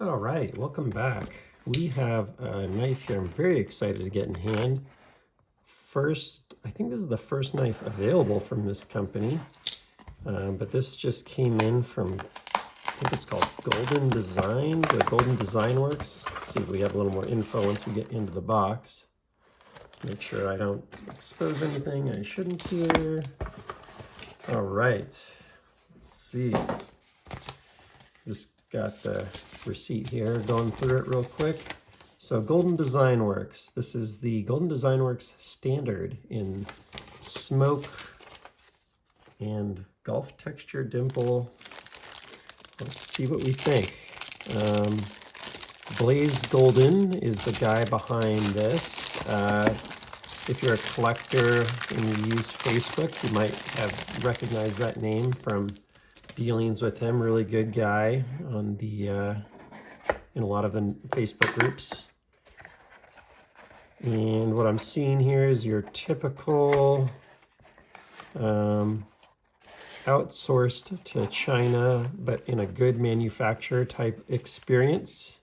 All right, welcome back. We have a knife here I'm very excited to get in hand. First, I think this is the first knife available from this company, but this just came in from, I think it's called Golden Designs or Golden Designworks. Let's see if we have a little more info once we get into the box. Make sure I don't expose anything I shouldn't here. All right, let's see. Just got the receipt here, going through it real quick. So Golden Designworks. This is the Golden Designworks standard in smoke and golf texture dimple. Let's see what we think. Blaze Golden is the guy behind this. If you're a collector and you use Facebook, you might have recognized that name from dealings with him. Really good guy on the in a lot of the Facebook groups. And what I'm seeing here is your typical outsourced to China, but in a good manufacturer type experience.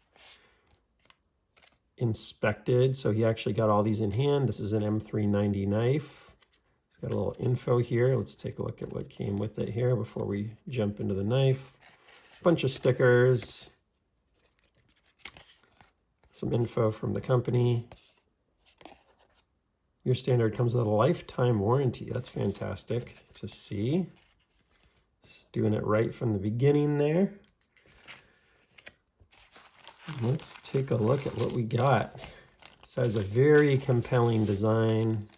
Inspected, so he actually got all these in hand. This is an M390 knife. It's got a little info here. Let's take a look at what came with it here before we jump into the knife. Bunch of stickers, some info from the company. Your standard comes with a lifetime warranty. That's fantastic to see. Just doing it right from the beginning there. Let's take a look at what we got. This has a very compelling design,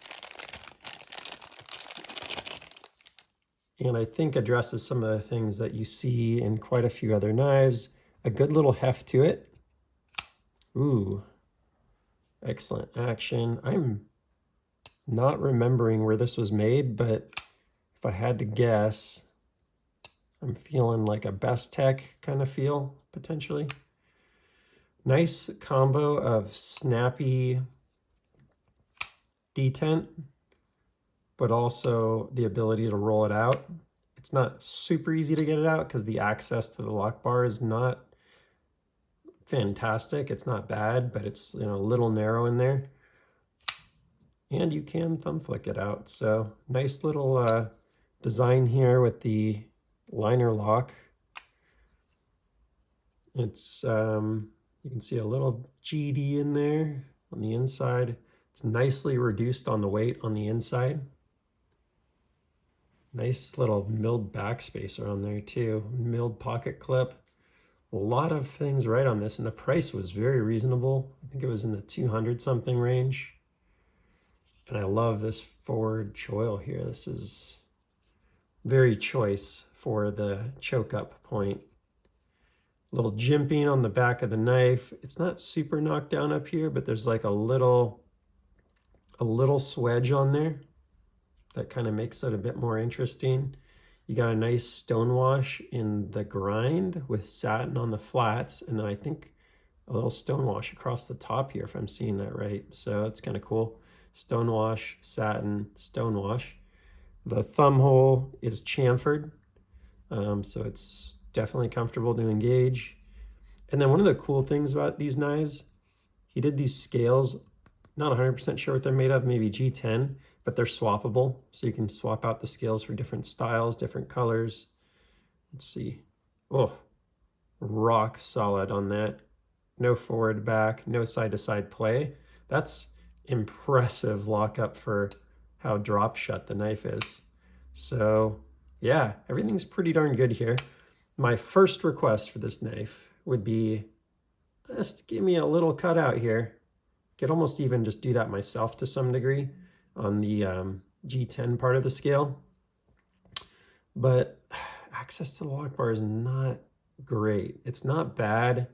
and I think addresses some of the things that you see in quite a few other knives. A good little heft to it. Ooh, excellent action. I'm not remembering where this was made, but if I had to guess, I'm feeling like a Best Tech kind of feel, potentially. Nice combo of snappy detent, but also the ability to roll it out. It's not super easy to get it out because the access to the lock bar is not fantastic. It's not bad, but it's, you know, a little narrow in there. And you can thumb flick it out. So nice little design here with the liner lock. It's you can see a little GD in there on the inside. It's nicely reduced on the weight on the inside. Nice little milled backspacer on there too. Milled pocket clip. A lot of things right on this, and the price was very reasonable. I think it was in the 200 something range. And I love this forward choil here. This is very choice for the choke up point. Little jimping on the back of the knife. It's not super knocked down up here, but there's like a little swedge on there that kind of makes it a bit more interesting. You got a nice stonewash in the grind with satin on the flats, and then I think a little stonewash across the top here, if I'm seeing that right. So it's kind of cool. Stonewash, satin, stonewash. The thumb hole is chamfered, so it's definitely comfortable to engage. And then one of the cool things about these knives, he did these scales, not 100% sure what they're made of, maybe G10, but they're swappable. So you can swap out the scales for different styles, different colors. Let's see. Oh, rock solid on that. No forward back, no side to side play. That's impressive lockup for how drop shut the knife is. So yeah, everything's pretty darn good here. My first request for this knife would be just give me a little cutout here. Could almost even just do that myself to some degree on the G10 part of the scale. But access to the lock bar is not great. It's not bad,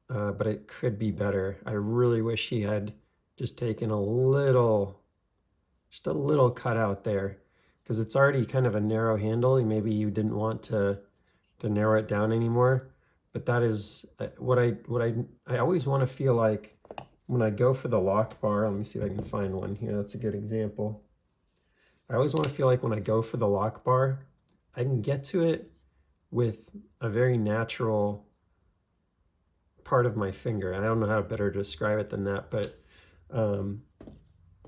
but it could be better. I really wish he had just taken just a little cutout there, because it's already kind of a narrow handle. Maybe you didn't want to narrow it down anymore. But that is what I always want to feel like when I go for the lock bar. Let me see if I can find one here. That's a good example. I always want to feel like when I go for the lock bar, I can get to it with a very natural part of my finger. I don't know how to better describe it than that, but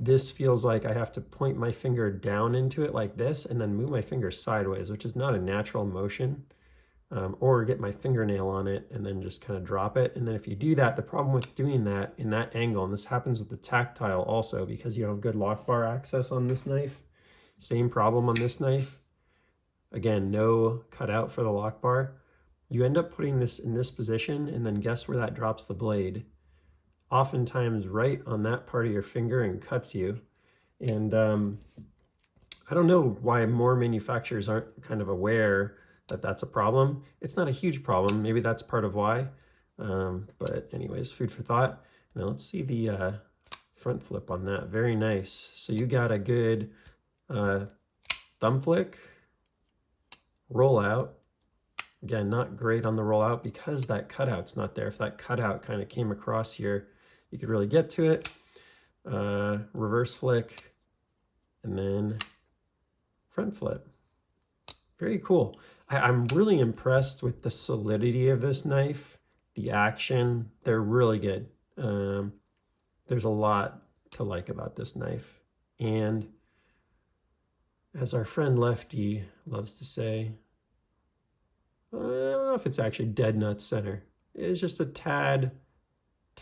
this feels like I have to point my finger down into it like this and then move my finger sideways, which is not a natural motion. Or get my fingernail on it and then just kind of drop it. And then if you do that, the problem with doing that in that angle, and this happens with the tactile also because you have good lock bar access on this knife, same problem on this knife. Again, no cutout for the lock bar. You end up putting this in this position and then guess where that drops the blade? Oftentimes right on that part of your finger and cuts you. And I don't know why more manufacturers aren't kind of aware that that's a problem. It's not a huge problem. Maybe that's part of why. But anyways, food for thought. Now let's see the front flip on that. Very nice. So you got a good thumb flick, roll out. Again, not great on the rollout because that cutout's not there. If that cutout kind of came across here, you could really get to it. Reverse flick, and then front flip. Very cool. I'm really impressed with the solidity of this knife, the action. They're really good. There's a lot to like about this knife. And as our friend Lefty loves to say, I don't know if it's actually dead nut center. It's just a tad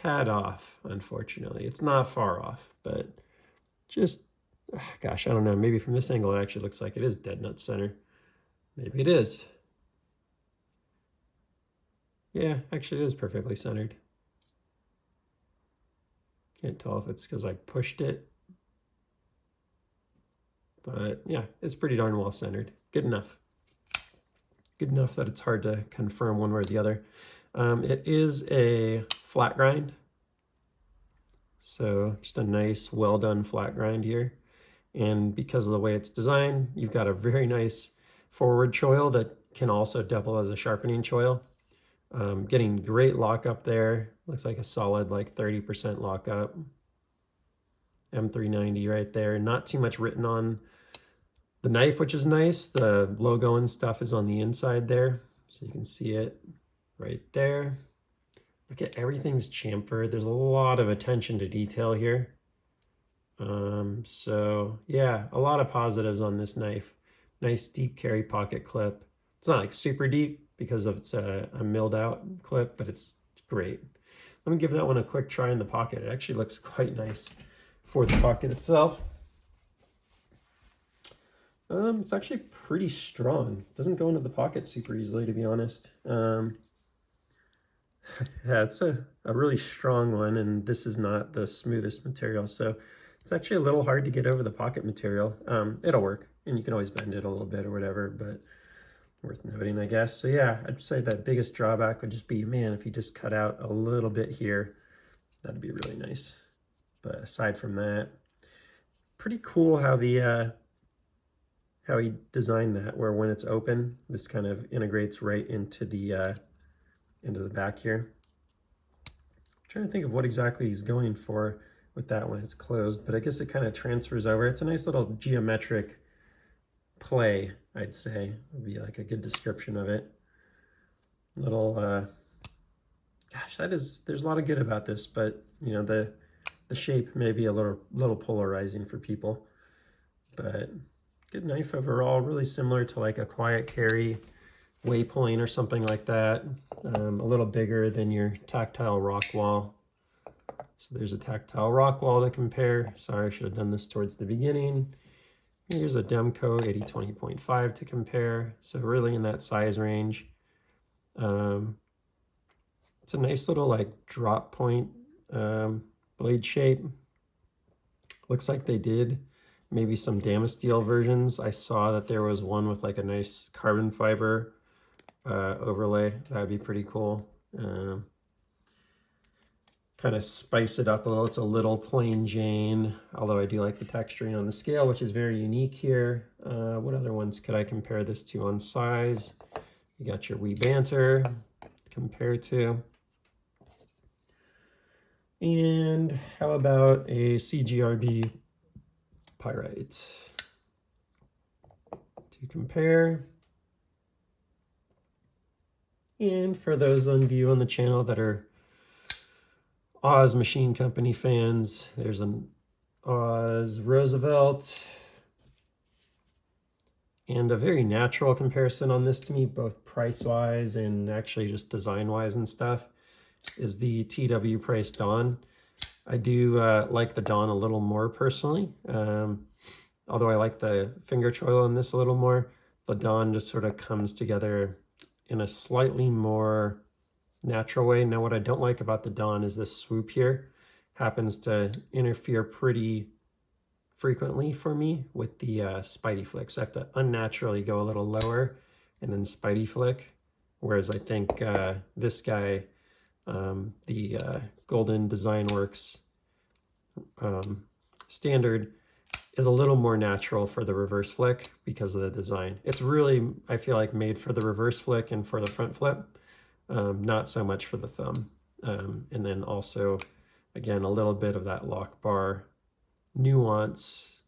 off, unfortunately. It's not far off, but just, gosh, I don't know. Maybe from this angle, it actually looks like it is dead nut center. Maybe it is. Yeah, actually it is perfectly centered. Can't tell if it's because I pushed it. But yeah, it's pretty darn well centered. Good enough. Good enough that it's hard to confirm one way or the other. It is a flat grind. So just a nice, well done flat grind here. And because of the way it's designed, you've got a very nice forward choil that can also double as a sharpening choil. Getting great lockup there. Looks like a solid like 30% lockup. M390 right there. Not too much written on the knife, which is nice. The logo and stuff is on the inside there, so you can see it right there. Look at everything's chamfered. There's a lot of attention to detail here. So yeah, a lot of positives on this knife. Nice deep carry pocket clip. It's not like super deep because of it's a milled out clip, but it's great. Let me give that one a quick try in the pocket. It actually looks quite nice for the pocket itself. It's actually pretty strong. It doesn't go into the pocket super easily, to be honest. Yeah, it's a really strong one, and this is not the smoothest material, so it's actually a little hard to get over the pocket material. It'll work, and you can always bend it a little bit or whatever, but worth noting, I guess. So yeah, I'd say the biggest drawback would just be, man, if you just cut out a little bit here, that'd be really nice. But aside from that, pretty cool how the how he designed that, where when it's open, this kind of integrates right into the back here. I'm trying to think of what exactly he's going for with that when it's closed, but I guess it kind of transfers over. It's a nice little geometric play, I'd say, would be like a good description of it. Little, gosh, there's a lot of good about this, but you know, the shape may be a little polarizing for people, but good knife overall, really similar to like a quiet carry Waypoint or something like that. A little bigger than your tactile rock wall. So there's a tactile rock wall to compare. Sorry, I should have done this towards the beginning. Here's a Demco 8020.5 to compare. So really in that size range. It's a nice little like drop point blade shape. Looks like they did maybe some Damasteel versions. I saw that there was one with like a nice carbon fiber overlay. That would be pretty cool. Kind of spice it up a little. It's a little plain Jane, although I do like the texturing on the scale, which is very unique here. What other ones could I compare this to on size? You got your Wee Banter to compare to. And how about a CGRB Pyrite to compare? And for those on view on the channel that are Oz Machine Company fans, there's an Oz Roosevelt. And a very natural comparison on this to me, both price-wise and actually just design-wise and stuff, is the TW Price Dawn. I do like the Dawn a little more personally. Although I like the finger choil in this a little more, the Dawn just sort of comes together in a slightly more natural way. Now, what I don't like about the Dawn is this swoop here happens to interfere pretty frequently for me with the Spidey flick. So I have to unnaturally go a little lower and then Spidey flick. Whereas I think this guy, the Golden Designworks standard, is a little more natural for the reverse flick because of the design. It's really, I feel like, made for the reverse flick and for the front flip, not so much for the thumb. And then also, again, a little bit of that lock bar nuance.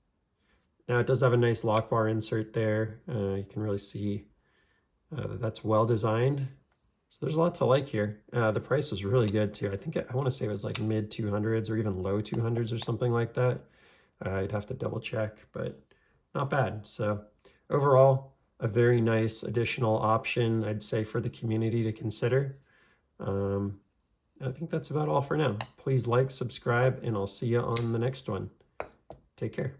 Now it does have a nice lock bar insert there. You can really see that that's well designed. So there's a lot to like here. The price was really good too. I think I want to say it was like mid 200s or even low 200s or something like that. I'd have to double check, but not bad. So overall, a very nice additional option, I'd say, for the community to consider. I think that's about all for now. Please like, subscribe, and I'll see you on the next one. Take care.